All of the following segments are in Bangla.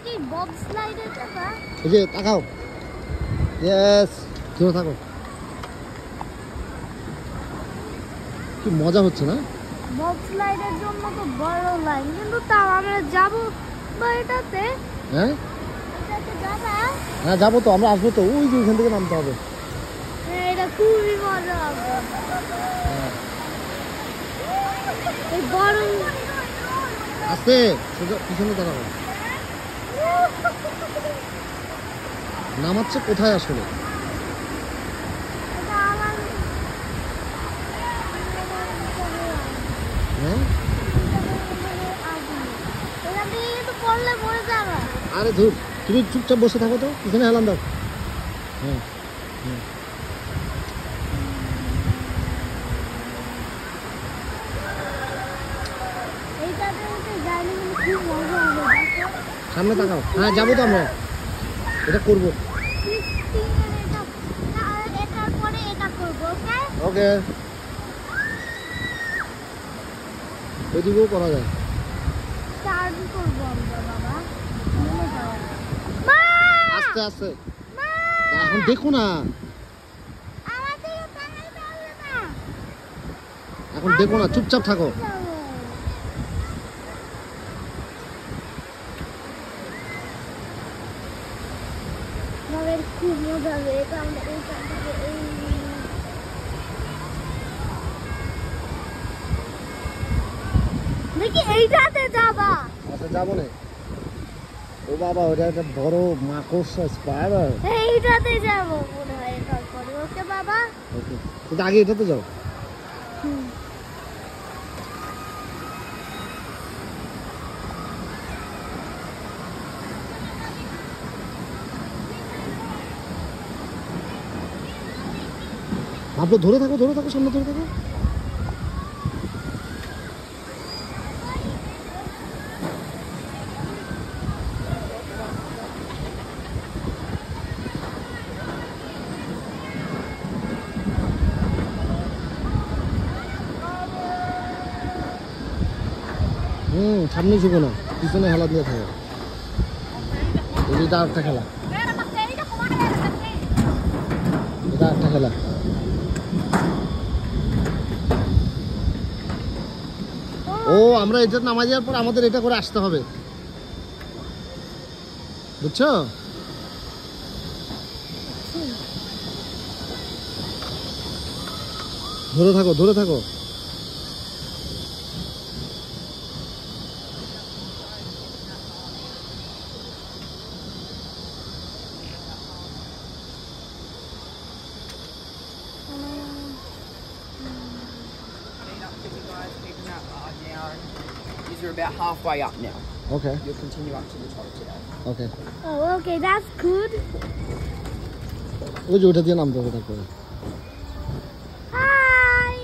কি বব স্লাইডে যাবা? এই যে তাকাও। ইয়েস, ধরে থাকো। কি মজা হচ্ছে না? বব স্লাইডের জন্য তো বড় লাইন, কিন্তু তাও আমরা যাব বা এটাতে? হ্যাঁ এটাতে যাবা? হ্যাঁ যাবো তো, আমরা আসবো তো। ওই যে ওইখান থেকে নামতে হবে। হ্যাঁ, এটা খুবই মজা হবে। এই বড় আস্তে সোজা পিছনে দাঁড়াবো। নামাচ্ছে কোথায় আসলে? এটা আমার হ্যাঁ এখান থেকে কিন্তু পড়লে মরে যাবে। আরে ধুর, তুমি চুপচাপ বসে থাকো তো, পিছনে হেলান দাও। হ্যাঁ হ্যাঁ এইটাতে উঠে যাইলে কিন্তু খুব মজা হবে। দেখো সামনে তাকাও। হ্যাঁ যাবো তো আমরা, এটা করবো। এটার পরে এটা করবো, ওকে? ওকে, ওইদিকেও করা যায়। স্টার্ট করবো আমরা বাবা। মনে যাও। মা! আস্তে আস্তে, মা! এখন দেখো না, আমার দিকে তাকাইতে হবে না। এখন দেখো না, চুপচাপ থাকো। আমাদের খুব মজা হবে। এটা আমরা এইখান থেকে এই দেখি এইটাতে যাবা। আচ্ছা যাবো না। ও বাবা, ওটা একটা বড় মাকড়সা, স্পাইডার। এইটাতে যাবো মনে হয় তারপরে, ওকে বাবা? ওকে, কিন্তু আগে এটাতে যাও। ভাবলো, ধরে থাকো, ধরে থাকো, সামনে ধরে থাকো। সামনে ঝুঁকো না, পিছনে হেলা দিয়ে থাকো। এটা একটা খেলা, এটা একটা খেলা। ও, আমরা এটা নামাই যাওয়ার পর আমাদের এটা করে আসতে হবে, বুঝছো? ধরে থাকো, ধরে থাকো। You're about halfway up now. Okay You'll continue up to the top today. Okay, Oh, okay, that's good. ওই যে ওটা দিয়ে নামতে হবে তারপরে। Hi.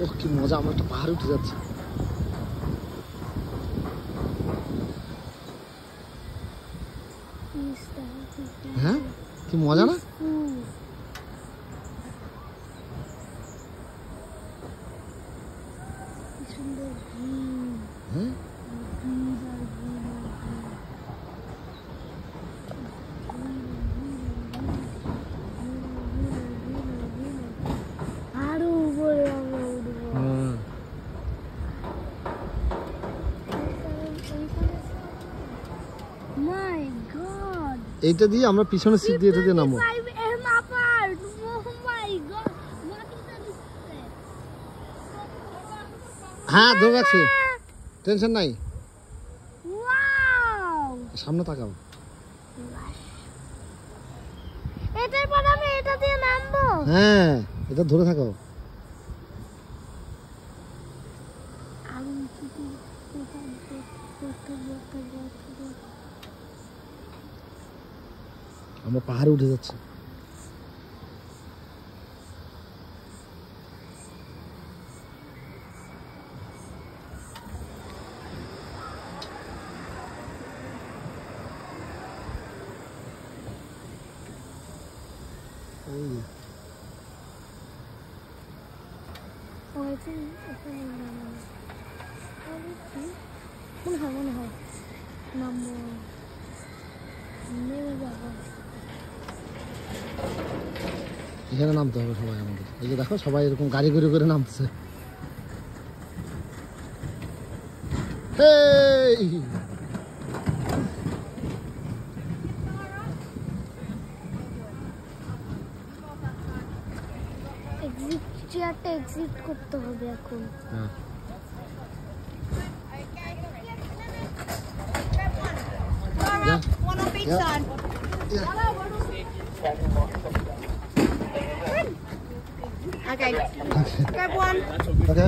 ওহ কি মজা, আমরা একটা পাহাড়ে উঠে যাচ্ছি। হ্যাঁ, কি মজা না? হ্যাঁ, আরো উপরে আমরা উঠবো। হ্যাঁ। My God. এইটা দিয়ে আমরা পিছনে সিট দিয়ে এটা দিয়ে নামবো। 55 apart. Oh my God. What is that? হ্যাঁ ধরে রাখছি, টেনশন নাই। Wow. সামনে তাকাও। এটার পর আমি এটা দিয়ে নামবো। হ্যাঁ, এটা ধরে থাকো। আমরা পাহাড়ে উঠে যাচ্ছি। মনে হয় নামবো, নেমে যাবো। এখানে নামতে হবে সবাই আমাদের। এই যে দেখো সবাই এরকম গাড়ি করে নামছে। হেই! এক্সিট চেয়ারটা এক্সিট করতে হবে এখন। হ্যাঁ। One on each Yeah. side. Okay. Grab one. Okay.